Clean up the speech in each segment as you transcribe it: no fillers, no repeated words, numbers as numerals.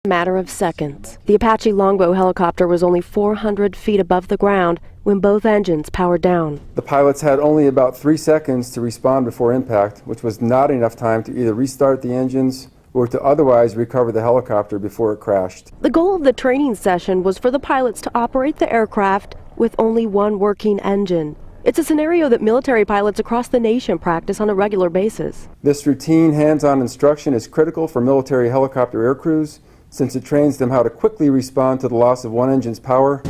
Matter of seconds. The Apache Longbow helicopter was only 400 feet above the ground when both engines powered down. The pilots had only about 3 seconds to respond before impact, which was not enough time to either restart the engines or to otherwise recover the helicopter before it crashed. The goal of the training session was for the pilots to operate the aircraft with only one working engine. It's a scenario that military pilots across the nation practice on a regular basis. This routine hands-on instruction is critical for military helicopter aircrews, since it trains them how to quickly respond to the loss of one engine's power.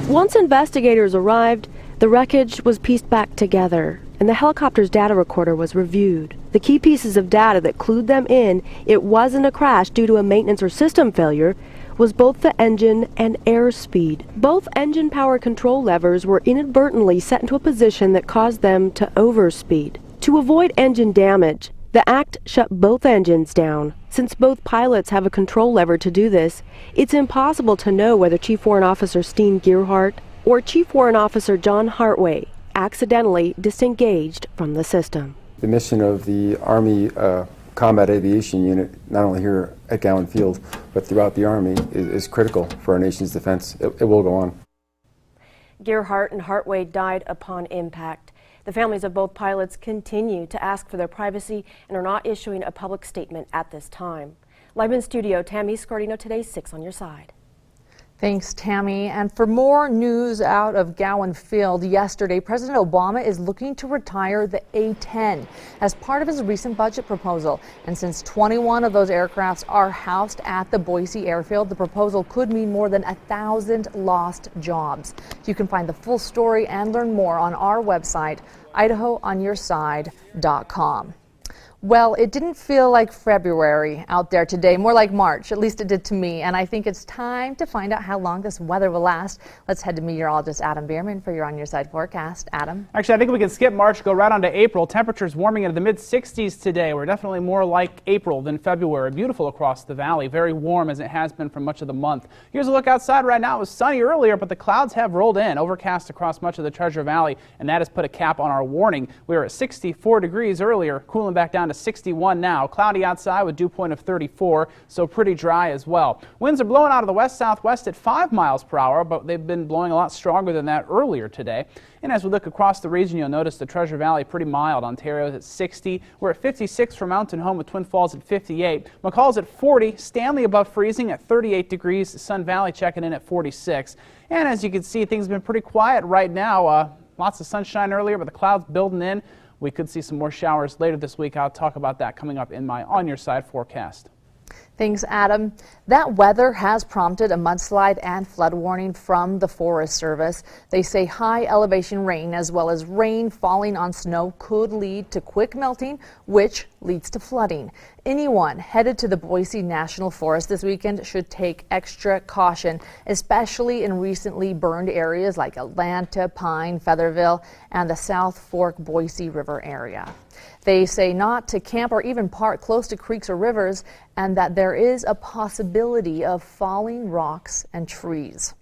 Once investigators arrived, the wreckage was pieced back together, and the helicopter's data recorder was reviewed. The key pieces of data that clued them in it wasn't a crash due to a maintenance or system failure was both the engine and airspeed. Both engine power control levers were inadvertently set into a position that caused them to overspeed. To avoid engine damage, the act shut both engines down. Since both pilots have a control lever to do this, it's impossible to know whether Chief Warrant Officer Steen Gearhart or Chief Warrant Officer John Hartway accidentally disengaged from the system. The mission of the Army Combat Aviation Unit, not only here at Gowan Field, but throughout the Army, is critical for our nation's defense. It will go on. Gearhart and Hartway died upon impact. The families of both pilots continue to ask for their privacy and are not issuing a public statement at this time. Live in studio, Tammy Scordino, today's 6 on your side. Thanks, Tammy. And for more news out of Gowan Field, yesterday, President Obama is looking to retire the A-10 as part of his recent budget proposal. And since 21 of those aircrafts are housed at the Boise airfield, the proposal could mean more than 1,000 lost jobs. You can find the full story and learn more on our website, IdahoOnYourSide.com. Well, it didn't feel like February out there today, more like March. At least it did to me. And I think it's time to find out how long this weather will last. Let's head to meteorologist Adam Behrman for your On Your Side forecast. Adam? Actually, I think we can skip March, go right on to April. Temperatures warming into the mid-60s today. We're definitely more like April than February. Beautiful across the valley. Very warm as it has been for much of the month. Here's a look outside right now. It was sunny earlier, but the clouds have rolled in. Overcast across much of the Treasure Valley, and that has put a cap on our warning. We were at 64 degrees earlier, cooling back down to 61 now. Cloudy outside with dew point of 34, so pretty dry as well. Winds are blowing out of the west-southwest at 5 miles per hour, but they've been blowing a lot stronger than that earlier today. And as we look across the region, you'll notice the Treasure Valley pretty mild. Ontario's at 60. We're at 56 for Mountain Home with Twin Falls at 58. McCall's at 40. Stanley above freezing at 38 degrees. Sun Valley checking in at 46. And as you can see, things have been pretty quiet right now. Lots of sunshine earlier, but the clouds building in. We could see some more showers later this week. I'll talk about that coming up in my On Your Side forecast. Thanks, Adam. That weather has prompted a mudslide and flood warning from the Forest Service. They say high elevation rain as well as rain falling on snow could lead to quick melting, which leads to flooding. Anyone headed to the Boise National Forest this weekend should take extra caution, especially in recently burned areas like Atlanta, Pine, Featherville, and the South Fork Boise River area. They say not to camp or even park close to creeks or rivers, and that there is a possibility of falling rocks and trees.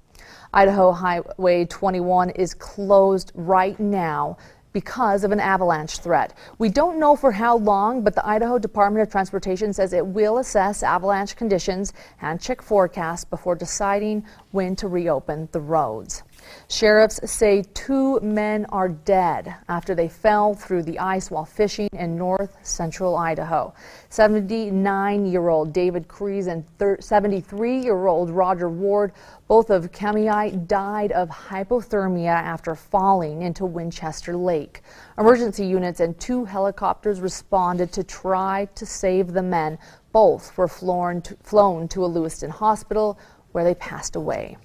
Idaho Highway 21 is closed right now because of an avalanche threat. We don't know for how long, but the Idaho Department of Transportation says it will assess avalanche conditions and check forecasts before deciding when to reopen the roads. Sheriffs say 2 men are dead after they fell through the ice while fishing in north central Idaho. 79-year-old David Crees and 73-year-old Roger Ward, both of Kamei, died of hypothermia after falling into Winchester Lake. Emergency units and 2 helicopters responded to try to save the men. Both were flown to a Lewiston hospital where they passed away.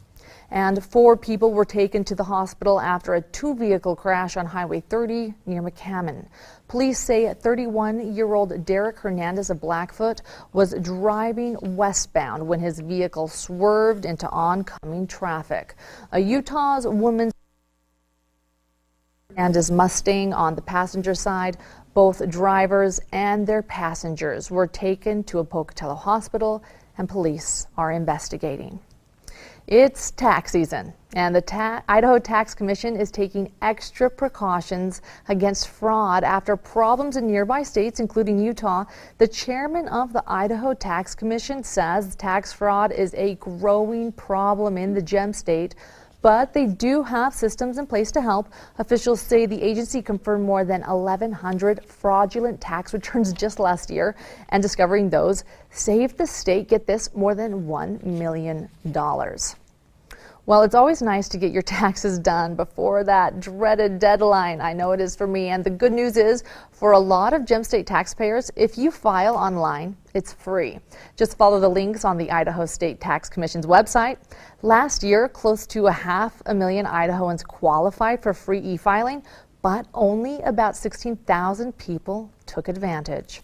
And 4 people were taken to the hospital after a 2-vehicle crash on Highway 30 near McCammon. Police say 31-year-old Derek Hernandez of Blackfoot was driving westbound when his vehicle swerved into oncoming traffic. A Utah's woman and his Mustang on the passenger side. Both drivers and their passengers were taken to a Pocatello hospital, and police are investigating. It's tax season, and the Idaho Tax Commission is taking extra precautions against fraud after problems in nearby states, including Utah. The chairman of the Idaho Tax Commission says tax fraud is a growing problem in the Gem State, but they do have systems in place to help. Officials say the agency confirmed more than 1,100 fraudulent tax returns just last year, and discovering those saved the state, get this, more than $1 million. Well, it's always nice to get your taxes done before that dreaded deadline. I know it is for me. And the good news is, for a lot of Gem State taxpayers, if you file online, it's free. Just follow the links on the Idaho State Tax Commission's website. Last year, close to 500,000 Idahoans qualified for free e-filing, but only about 16,000 people took advantage.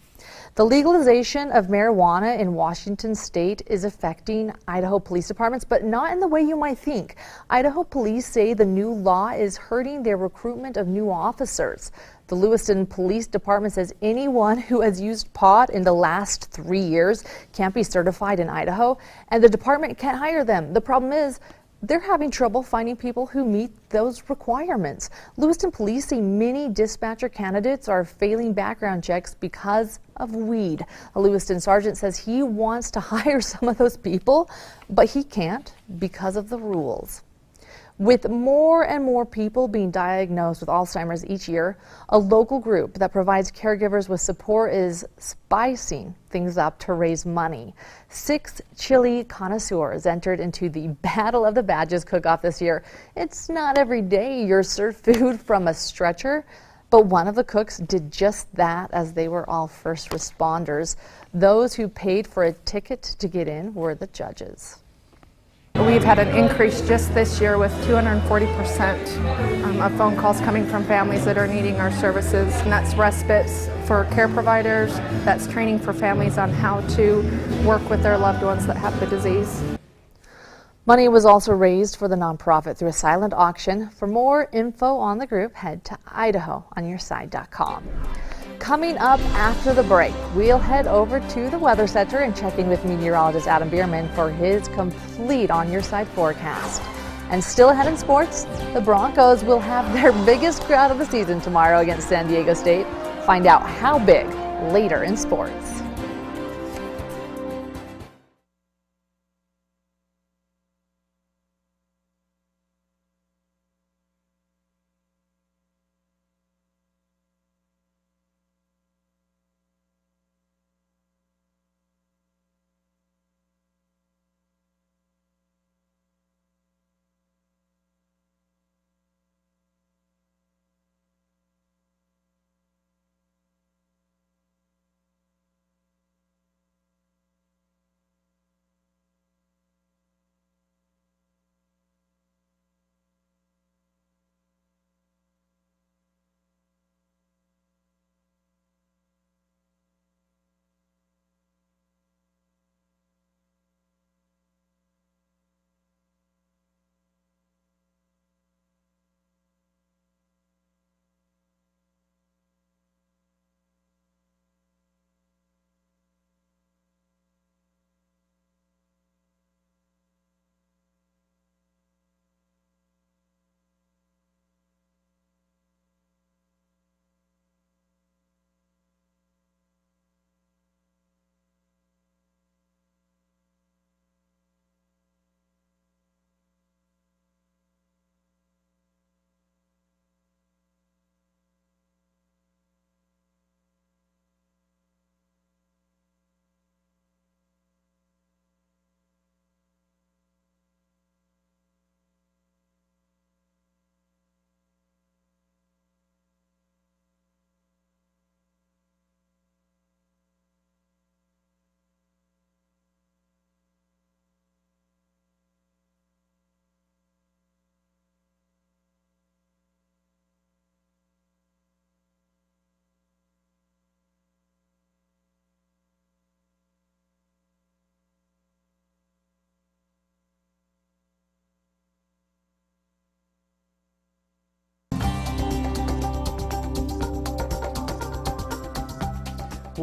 The legalization of marijuana in Washington state is affecting Idaho police departments, but not in the way you might think. Idaho police say the new law is hurting their recruitment of new officers. The Lewiston Police Department says anyone who has used pot in the last 3 years can't be certified in Idaho, and the department can't hire them. The problem is, they're having trouble finding people who meet those requirements. Lewiston police say many dispatcher candidates are failing background checks because of weed. A Lewiston sergeant says he wants to hire some of those people, but he can't because of the rules. With more and more people being diagnosed with Alzheimer's each year, a local group that provides caregivers with support is spicing things up to raise money. 6 chili connoisseurs entered into the Battle of the Badges cook-off this year. It's not every day you're served food from a stretcher, but one of the cooks did just that as they were all first responders. Those who paid for a ticket to get in were the judges. We've had an increase just this year with 240% of phone calls coming from families that are needing our services. And that's respites for care providers, that's training for families on how to work with their loved ones that have the disease. Money was also raised for the nonprofit through a silent auction. For more info on the group, head to idahoonyourside.com. Coming up after the break, we'll head over to the Weather Center and check in with meteorologist Adam Behrman for his complete On Your Side forecast. And still ahead in sports, the Broncos will have their biggest crowd of the season tomorrow against San Diego State. Find out how big later in sports.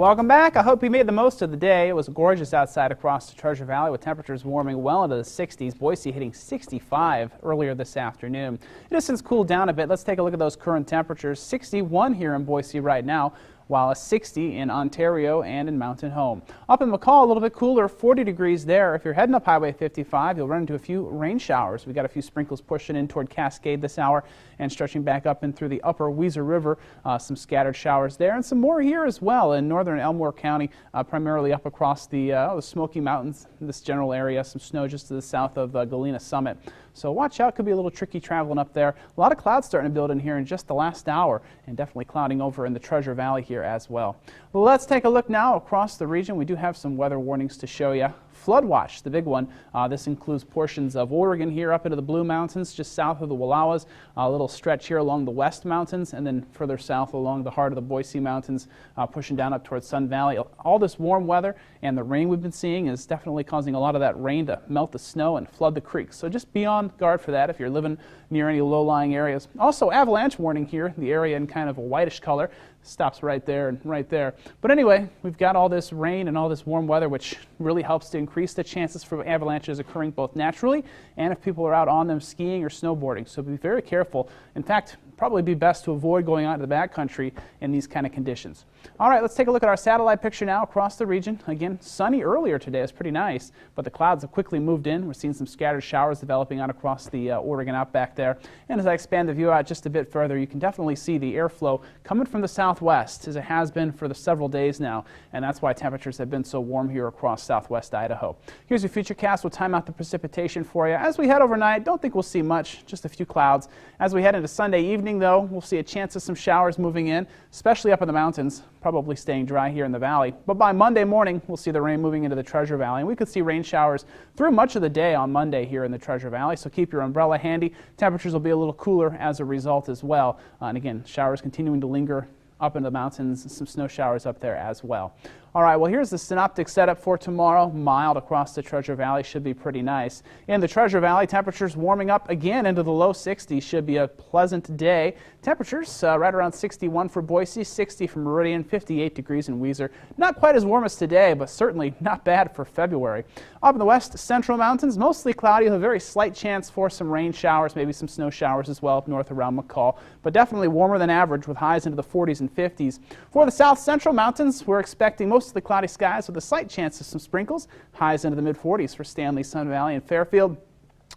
Welcome back. I hope you made the most of the day. It was gorgeous outside across the Treasure Valley with temperatures warming well into the 60s. Boise hitting 65 earlier this afternoon. It has since cooled down a bit. Let's take a look at those current temperatures. 61 here in Boise right now, while a 60 in Ontario and in Mountain Home. Up in McCall, a little bit cooler, 40 degrees there. If you're heading up Highway 55, you'll run into a few rain showers. We've got a few sprinkles pushing in toward Cascade this hour and stretching back up in through the upper Weiser River. Some scattered showers there and some more here as well in northern Elmore County, primarily up across the Smoky Mountains, this general area. Some snow just to the south of Galena Summit. So watch out, could be a little tricky traveling up there. A lot of clouds starting to build in here in just the last hour and definitely clouding over in the Treasure Valley here as well. Well, let's take a look now across the region. We do have some weather warnings to show you. Flood watch, the big one. This includes portions of Oregon here up into the Blue Mountains, just south of the Wallowas, a little stretch here along the West Mountains, and then further south along the heart of the Boise Mountains, pushing down up towards Sun Valley. All this warm weather and the rain we've been seeing is definitely causing a lot of that rain to melt the snow and flood the creeks. So just be on guard for that if you're living near any low-lying areas. Also, avalanche warning here, the area in kind of a whitish color. Stops right there and right there. But anyway, we've got all this rain and all this warm weather, which really helps to increase the chances for avalanches occurring both naturally and if people are out on them skiing or snowboarding. So be very careful. In fact, probably be best to avoid going out to the backcountry in these kind of conditions. All right, let's take a look at our satellite picture now across the region. Again, sunny earlier today. It's pretty nice, but the clouds have quickly moved in. We're seeing some scattered showers developing out across the Oregon outback there. And as I expand the view out just a bit further, you can definitely see the airflow coming from the southwest, as it has been for the several days now, and that's why temperatures have been so warm here across southwest Idaho. Here's your futurecast. We'll time out the precipitation for you. As we head overnight, don't think we'll see much, just a few clouds. As we head into Sunday evening, though, we'll see a chance of some showers moving in, especially up in the mountains, probably staying dry here in the valley. But by Monday morning, we'll see the rain moving into the Treasure Valley, and we could see rain showers through much of the day on Monday here in the Treasure Valley, so keep your umbrella handy. Temperatures will be a little cooler as a result as well. And again, showers continuing to linger up in the mountains, some snow showers up there as well. All right, well, here's the synoptic setup for tomorrow. Mild across the Treasure Valley, should be pretty nice. In the Treasure Valley, temperatures warming up again into the low 60s. Should be a pleasant day. Temperatures right around 61 for Boise, 60 for Meridian, 58 degrees in Weiser. Not quite as warm as today, but certainly not bad for February. Up in the west central mountains, mostly cloudy with a very slight chance for some rain showers, maybe some snow showers as well up north around McCall, but definitely warmer than average with highs into the 40s and 50s. For the south central mountains, we're expecting mostly cloudy skies with a slight chance of some sprinkles, highs into the mid-40s for Stanley, Sun Valley, and Fairfield.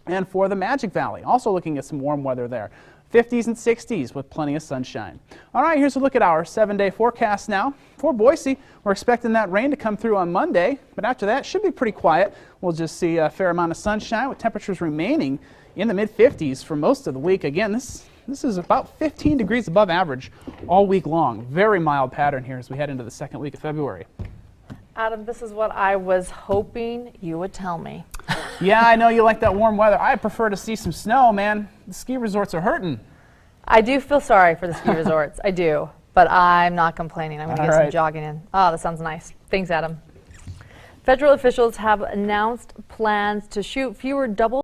And for the Magic Valley, also looking at some warm weather there. 50s and 60s with plenty of sunshine. All right, here's a look at our 7-day forecast now. For Boise, we're expecting that rain to come through on Monday, but after that, it should be pretty quiet. We'll just see a fair amount of sunshine with temperatures remaining in the mid-50s for most of the week. Again, this is about 15 degrees above average all week long. Very mild pattern here as we head into the second week of February. Adam, this is what I was hoping you would tell me. Yeah, I know you like that warm weather. I prefer to see some snow, man. The ski resorts are hurting. I do feel sorry for the ski resorts. I do. But I'm not complaining. I'm going to get some jogging in. Oh, that sounds nice. Thanks, Adam. Federal officials have announced plans to shoot fewer double